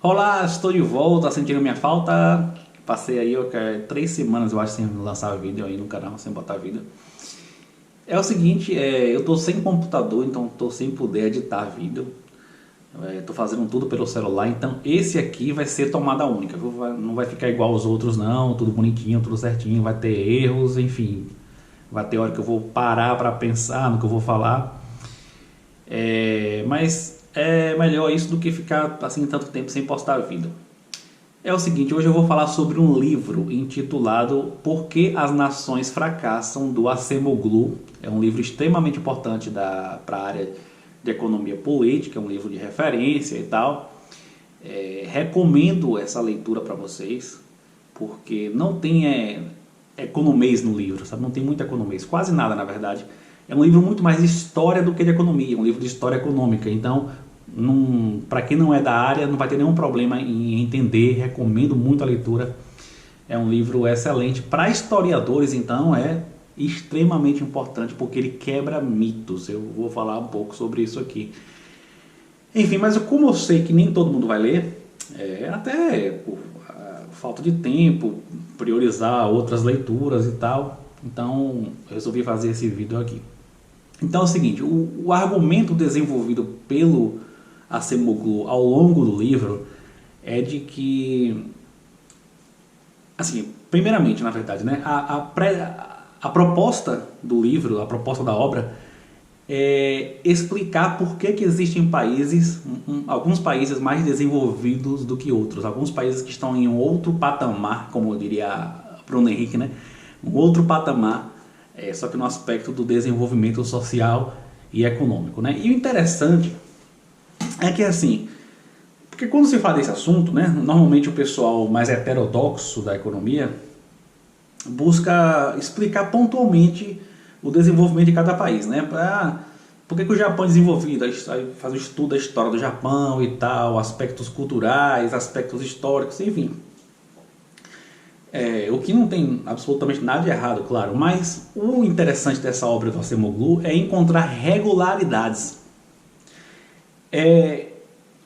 Olá, estou de volta, sentindo minha falta. Passei aí 3 semanas, eu acho, sem lançar vídeo aí no canal, sem botar vídeo. É o seguinte, eu tô sem computador, então tô sem poder editar vídeo. Tô fazendo tudo pelo celular, então esse aqui vai ser tomada única, viu? Não vai ficar igual aos outros não, tudo bonitinho, tudo certinho, vai ter erros, enfim. Vai ter hora que eu vou parar para pensar no que eu vou falar. Mas é melhor isso do que ficar assim tanto tempo sem postar vídeo. É o seguinte, hoje eu vou falar sobre um livro intitulado Por que as Nações Fracassam, do Acemoglu. É um livro extremamente importante para a área de economia política, é um livro de referência e tal. Recomendo essa leitura para vocês, porque não tem economês no livro, sabe? Não tem muito economês, quase nada na verdade. É um livro muito mais de história do que de economia, um livro de história econômica. Então, para quem não é da área, não vai ter nenhum problema em entender. Recomendo muito a leitura. É um livro excelente. Para historiadores, então, é extremamente importante, porque ele quebra mitos. Eu vou falar um pouco sobre isso aqui. Enfim, mas como eu sei que nem todo mundo vai ler, até por falta de tempo, priorizar outras leituras e tal, então eu resolvi fazer esse vídeo aqui. Então é o seguinte, o argumento desenvolvido pelo Acemoglu ao longo do livro é de que, assim, primeiramente, na verdade, né, a proposta do livro, a proposta da obra é explicar por que existem países, alguns países mais desenvolvidos do que outros, alguns países que estão em um outro patamar, como eu diria Bruno Henrique, né, um outro patamar, só que no aspecto do desenvolvimento social e econômico, né? E o interessante é que, assim, porque quando se fala desse assunto, né, normalmente o pessoal mais heterodoxo da economia busca explicar pontualmente o desenvolvimento de cada país, né? Por que o Japão é desenvolvido? Aí faz um estudo da história do Japão e tal, aspectos culturais, aspectos históricos, enfim. O que não tem absolutamente nada de errado, claro, mas o interessante dessa obra do Acemoglu é encontrar regularidades,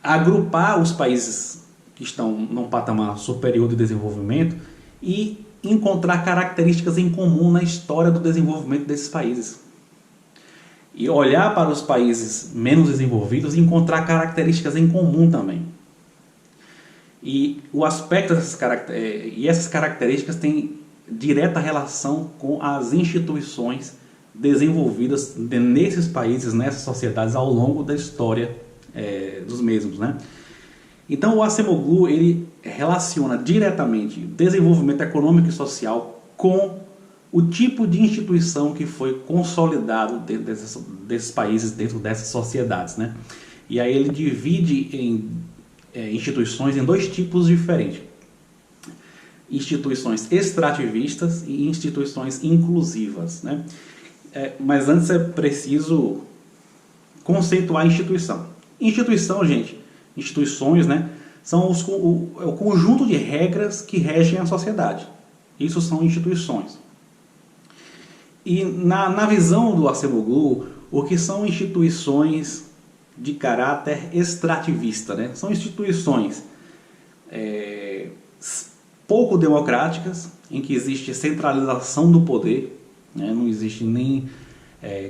agrupar os países que estão num patamar superior de desenvolvimento e encontrar características em comum na história do desenvolvimento desses países. E olhar para os países menos desenvolvidos e encontrar características em comum também. E o aspecto essas características têm direta relação com as instituições desenvolvidas nesses países, nessas sociedades ao longo da história dos mesmos, né? Então o Acemoglu ele relaciona diretamente desenvolvimento econômico e social com o tipo de instituição que foi consolidado dentro desses países, dentro dessas sociedades, né? E aí ele divide instituições em dois tipos diferentes: instituições extrativistas e instituições inclusivas, né? Mas antes é preciso conceituar a instituição. Instituição, gente, instituições, né, são o conjunto de regras que regem a sociedade. Isso são instituições. E na visão do Acemoglu, o que são instituições de caráter extrativista, né? São instituições pouco democráticas, em que existe centralização do poder, né? Não existe nem...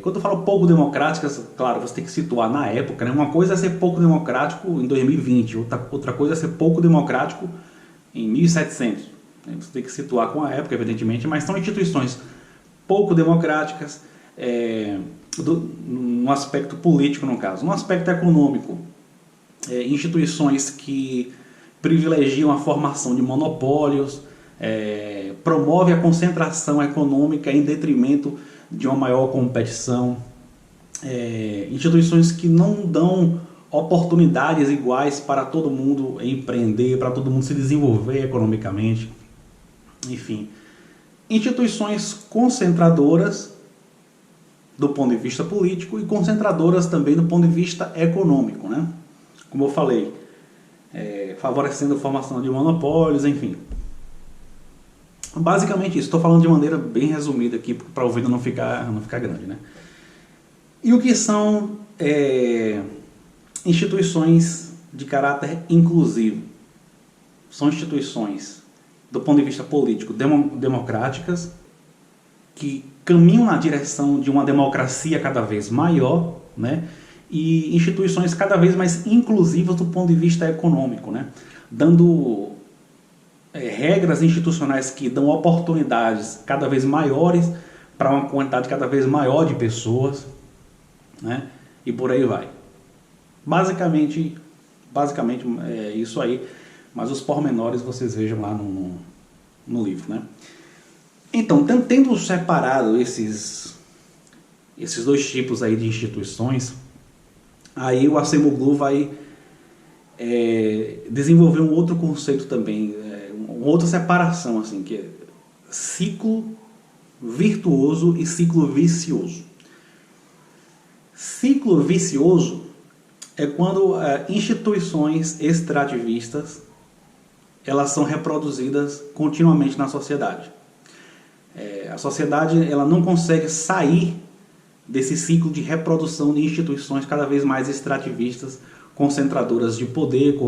quando eu falo pouco democráticas, claro, você tem que situar na época, né? Uma coisa é ser pouco democrático em 2020, outra coisa é ser pouco democrático em 1700. Você tem que situar com a época, evidentemente, mas são instituições pouco democráticas, no aspecto político, no caso. No aspecto econômico, instituições que privilegiam a formação de monopólios, promove a concentração econômica em detrimento de uma maior competição, instituições que não dão oportunidades iguais para todo mundo empreender, para todo mundo se desenvolver economicamente, enfim. Instituições concentradoras do ponto de vista político e concentradoras também do ponto de vista econômico, né? Como eu falei, favorecendo a formação de monopólios, enfim. Basicamente isso, estou falando de maneira bem resumida aqui para o vídeo não ficar grande, né? E o que são instituições de caráter inclusivo? são instituições, do ponto de vista político, democráticas, que caminham na direção de uma democracia cada vez maior, né? E instituições cada vez mais inclusivas do ponto de vista econômico, né? Dando regras institucionais que dão oportunidades cada vez maiores para uma quantidade cada vez maior de pessoas, né? E por aí vai. Basicamente é isso aí, mas os pormenores vocês vejam lá no livro, né? Então, tendo separado esses dois tipos aí de instituições, aí o Acemoglu vai desenvolver um outro conceito também, uma outra separação, assim, que é ciclo virtuoso e ciclo vicioso. Ciclo vicioso é quando instituições extrativistas elas são reproduzidas continuamente na sociedade. A sociedade ela não consegue sair desse ciclo de reprodução de instituições cada vez mais extrativistas, concentradoras de poder,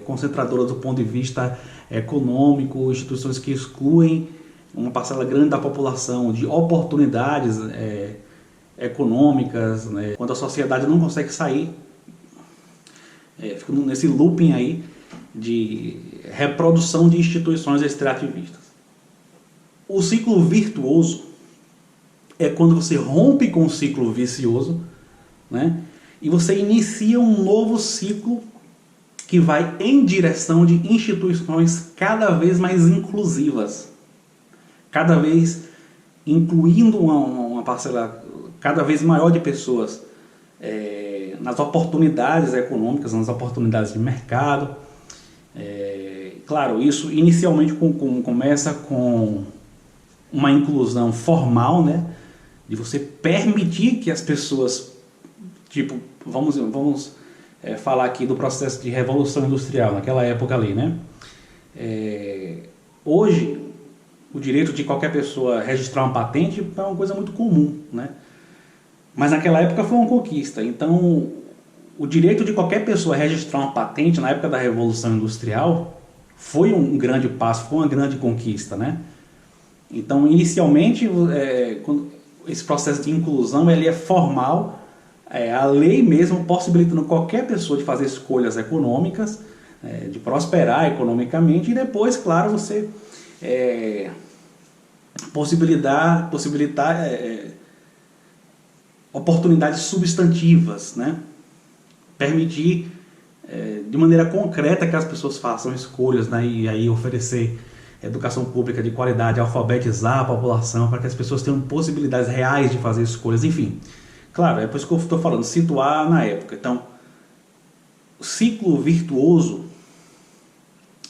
concentradoras do ponto de vista econômico, instituições que excluem uma parcela grande da população de oportunidades econômicas, né? Quando a sociedade não consegue sair, fica nesse looping aí de reprodução de instituições extrativistas. O ciclo virtuoso é quando você rompe com o ciclo vicioso, né? E você inicia um novo ciclo que vai em direção de instituições cada vez mais inclusivas, cada vez incluindo uma parcela cada vez maior de pessoas nas oportunidades econômicas, nas oportunidades de mercado. Claro, isso inicialmente começa com uma inclusão formal, né? De você permitir que as pessoas, tipo, vamos falar aqui do processo de revolução industrial, naquela época ali, né? Hoje, o direito de qualquer pessoa registrar uma patente é uma coisa muito comum, né? Mas naquela época foi uma conquista. Então, o direito de qualquer pessoa registrar uma patente na época da Revolução Industrial foi um grande passo, foi uma grande conquista, né? Então, inicialmente, quando esse processo de inclusão ele é formal, a lei mesmo possibilitando qualquer pessoa de fazer escolhas econômicas, de prosperar economicamente, e depois, claro, você possibilitar oportunidades substantivas, né? Permitir de maneira concreta que as pessoas façam escolhas, né? E aí oferecer educação pública de qualidade, alfabetizar a população para que as pessoas tenham possibilidades reais de fazer escolhas, enfim. Claro, é por isso que eu estou falando, situar na época. Então, o ciclo virtuoso,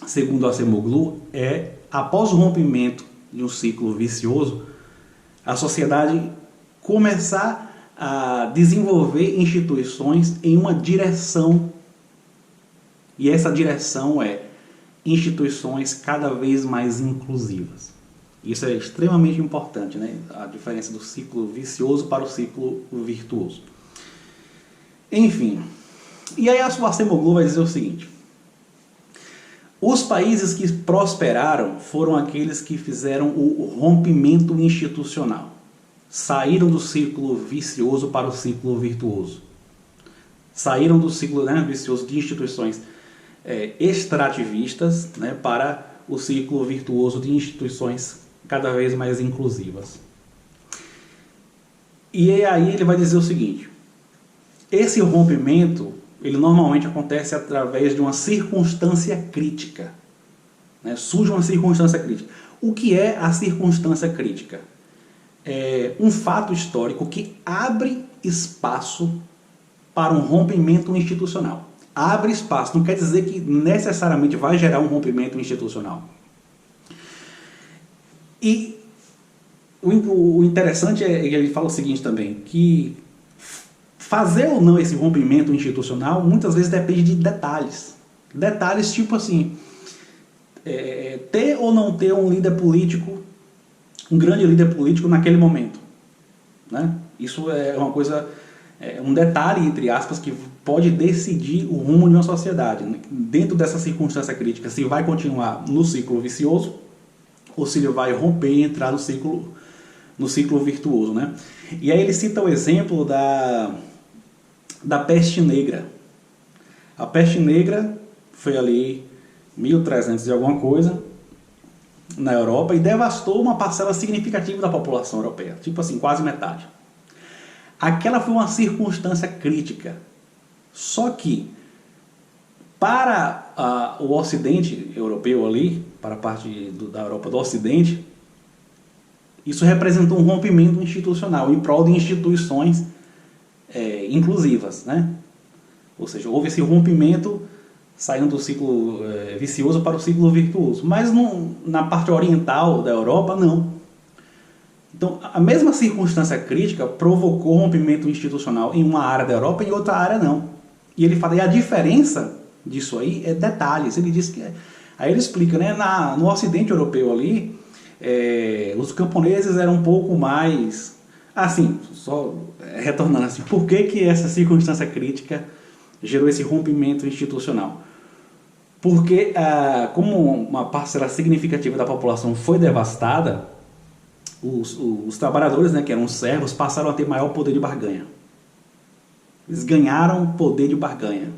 segundo Acemoglu, após o rompimento de um ciclo vicioso, a sociedade começar a desenvolver instituições em uma direção, e essa direção é instituições cada vez mais inclusivas. Isso é extremamente importante, né? A diferença do ciclo vicioso para o ciclo virtuoso. Enfim, e aí a Acemoglu vai dizer o seguinte: os países que prosperaram foram aqueles que fizeram o rompimento institucional. Saíram do ciclo vicioso para o ciclo virtuoso. Saíram do ciclo vicioso de instituições extrativistas, né, para o ciclo virtuoso de instituições cada vez mais inclusivas. E aí ele vai dizer o seguinte: esse rompimento ele normalmente acontece através de uma circunstância crítica, né? Surge uma circunstância crítica. O que é a circunstância crítica? É um fato histórico que abre espaço para um rompimento institucional. Abre espaço, não quer dizer que necessariamente vai gerar um rompimento institucional. E o interessante é que ele fala o seguinte também, que fazer ou não esse rompimento institucional muitas vezes depende de detalhes. Detalhes tipo assim, ter ou não ter um líder político, um grande líder político naquele momento, né? Isso é uma coisa, um detalhe, entre aspas, que pode decidir o rumo de uma sociedade. Dentro dessa circunstância crítica, se vai continuar no ciclo vicioso ou se ele vai romper e entrar no ciclo virtuoso, né? E aí ele cita o exemplo da peste negra. A peste negra foi ali 1300 e alguma coisa na Europa e devastou uma parcela significativa da população europeia, tipo assim, quase metade. Aquela foi uma circunstância crítica. Só que para o ocidente europeu ali, para a parte da Europa do ocidente, isso representou um rompimento institucional em prol de instituições inclusivas, né? Ou seja, houve esse rompimento saindo do ciclo vicioso para o ciclo virtuoso. Mas na parte oriental da Europa, não. Então, a mesma circunstância crítica provocou rompimento institucional em uma área da Europa e em outra área não. E ele fala, e a diferença disso aí é detalhes. Ele diz que... Aí ele explica, né? No ocidente europeu ali, os camponeses eram um pouco mais... Assim, só retornando assim, por que essa circunstância crítica gerou esse rompimento institucional? Porque, como uma parcela significativa da população foi devastada, os trabalhadores, né, que eram servos, passaram a ter maior poder de barganha. Eles ganharam poder de barganha.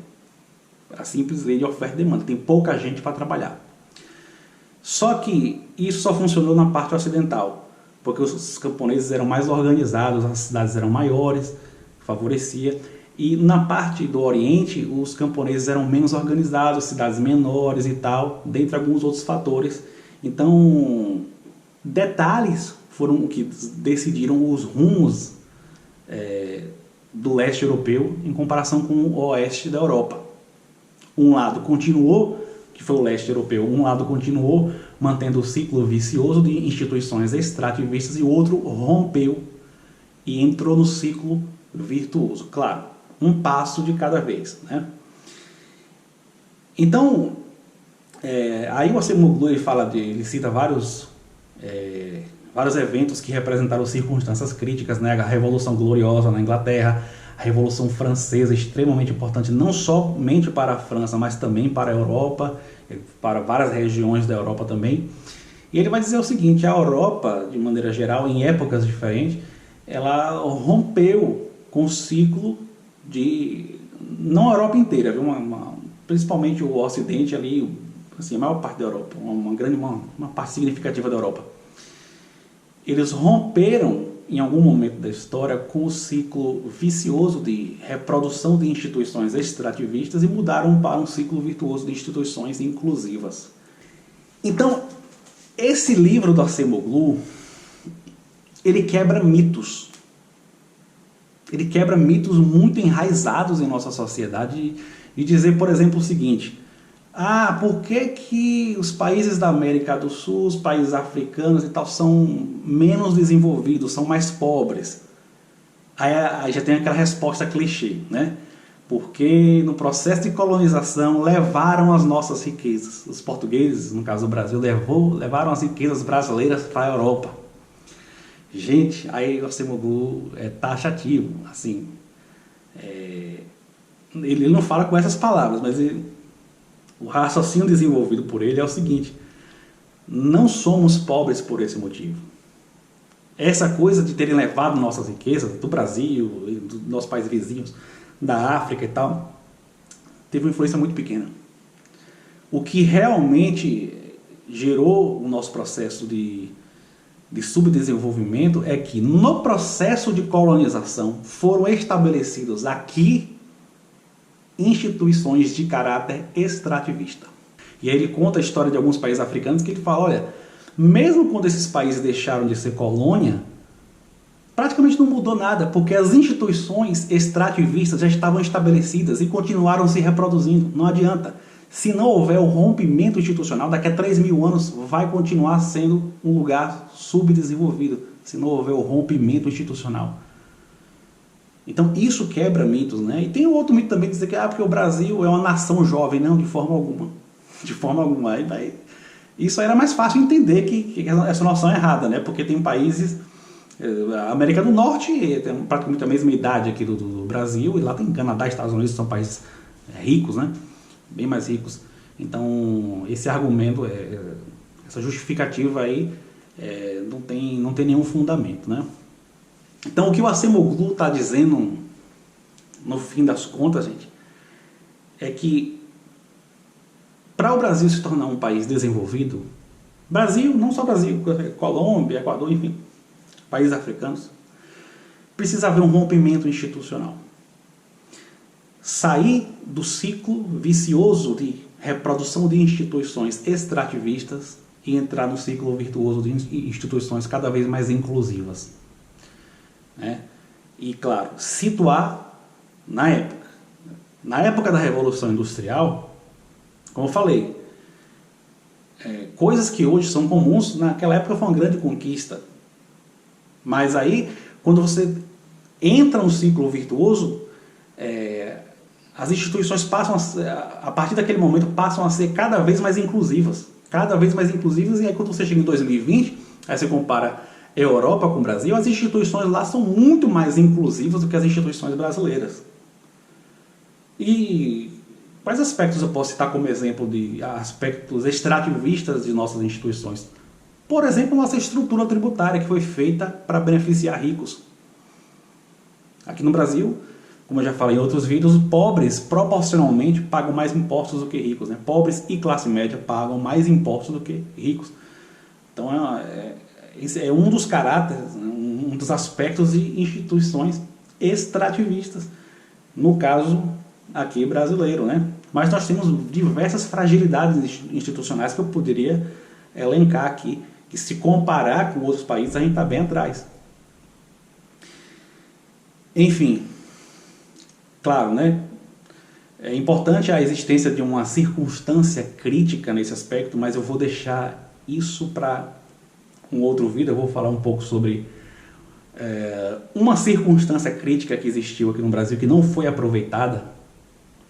A simples lei de oferta e demanda. Tem pouca gente para trabalhar. Só que isso só funcionou na parte ocidental, porque os camponeses eram mais organizados, as cidades eram maiores, favorecia. E na parte do Oriente, os camponeses eram menos organizados, cidades menores e tal, dentre alguns outros fatores. Então, detalhes foram o que decidiram os rumos do leste europeu em comparação com o oeste da Europa. Um lado continuou, que foi o leste europeu, um lado continuou mantendo o ciclo vicioso de instituições extrativistas e o outro rompeu e entrou no ciclo virtuoso. Claro, um passo de cada vez, né? Então, aí o Acemoglu ele cita vários eventos que representaram circunstâncias críticas, né? A Revolução Gloriosa na Inglaterra, a Revolução Francesa, extremamente importante, não somente para a França, mas também para a Europa, para várias regiões da Europa também. E ele vai dizer o seguinte, a Europa, de maneira geral, em épocas diferentes, ela rompeu com o ciclo não a Europa inteira, viu? Principalmente o Ocidente ali, assim, a maior parte da Europa, uma parte significativa da Europa. Eles romperam em algum momento da história com o ciclo vicioso de reprodução de instituições extrativistas e mudaram para um ciclo virtuoso de instituições inclusivas. Então, esse livro do Acemoglu, ele quebra mitos. Ele quebra mitos muito enraizados em nossa sociedade e dizer, por exemplo, o seguinte: por que os países da América do Sul, os países africanos e tal, são menos desenvolvidos, são mais pobres? Aí já tem aquela resposta clichê, né? Porque no processo de colonização levaram as nossas riquezas. Os portugueses, no caso do Brasil, levaram as riquezas brasileiras para a Europa. Gente, aí o Acemoglu é taxativo, assim. Ele não fala com essas palavras, mas o raciocínio desenvolvido por ele é o seguinte: não somos pobres por esse motivo. Essa coisa de terem levado nossas riquezas do Brasil, dos nossos países vizinhos, da África e tal, teve uma influência muito pequena. O que realmente gerou o nosso processo de subdesenvolvimento é que no processo de colonização foram estabelecidos aqui instituições de caráter extrativista. E aí ele conta a história de alguns países africanos que ele fala, olha, mesmo quando esses países deixaram de ser colônia, praticamente não mudou nada, porque as instituições extrativistas já estavam estabelecidas e continuaram se reproduzindo. Não adianta. Se não houver o rompimento institucional, daqui a 3.000 anos vai continuar sendo um lugar subdesenvolvido, se não houver o rompimento institucional. Então isso quebra mitos, né? E tem outro mito também de dizer que porque o Brasil é uma nação jovem. Não, de forma alguma. De forma alguma. Isso aí era mais fácil entender que essa noção é errada, né? Porque tem países A América do Norte tem praticamente a mesma idade aqui do Brasil, e lá tem Canadá e Estados Unidos, que são países ricos, né? Bem mais ricos. Então, esse argumento, essa justificativa aí, não tem nenhum fundamento, né? Então, o que o Acemoglu está dizendo, no fim das contas, gente, é que para o Brasil se tornar um país desenvolvido, Brasil, não só Brasil, Colômbia, Equador, enfim, países africanos, precisa haver um rompimento institucional. Sair do ciclo vicioso de reprodução de instituições extrativistas e entrar no ciclo virtuoso de instituições cada vez mais inclusivas. Né? E, claro, situar na época. Na época da Revolução Industrial, como eu falei, coisas que hoje são comuns, naquela época foi uma grande conquista. Mas aí, quando você entra no ciclo virtuoso, as instituições passam a partir daquele momento, passam a ser cada vez mais inclusivas. Cada vez mais inclusivas, e aí quando você chega em 2020, aí você compara a Europa com o Brasil, as instituições lá são muito mais inclusivas do que as instituições brasileiras. E quais aspectos eu posso citar como exemplo de aspectos extrativistas de nossas instituições? Por exemplo, nossa estrutura tributária, que foi feita para beneficiar ricos. Aqui no Brasil, como eu já falei em outros vídeos, pobres proporcionalmente pagam mais impostos do que ricos. Né? Pobres e classe média pagam mais impostos do que ricos. Então, esse é um dos caráteres, um dos aspectos de instituições extrativistas. No caso aqui brasileiro, né? Mas nós temos diversas fragilidades institucionais que eu poderia elencar aqui, que se comparar com outros países a gente está bem atrás. Enfim, claro, né? É importante a existência de uma circunstância crítica nesse aspecto, mas eu vou deixar isso para um outro vídeo. Eu vou falar um pouco sobre uma circunstância crítica que existiu aqui no Brasil que não foi aproveitada.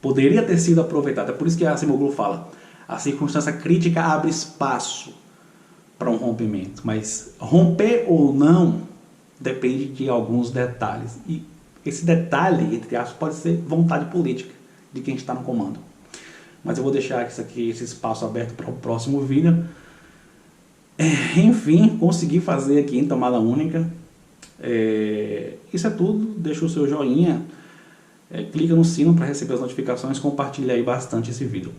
Poderia ter sido aproveitada. É por isso que a Acemoglu fala, a circunstância crítica abre espaço para um rompimento, mas romper ou não depende de alguns detalhes. E esse detalhe, entre aspas, pode ser vontade política de quem está no comando. Mas eu vou deixar esse espaço aberto para o próximo vídeo. Enfim, consegui fazer aqui em tomada única. Isso é tudo. Deixa o seu joinha, clica no sino para receber as notificações, compartilha aí bastante esse vídeo.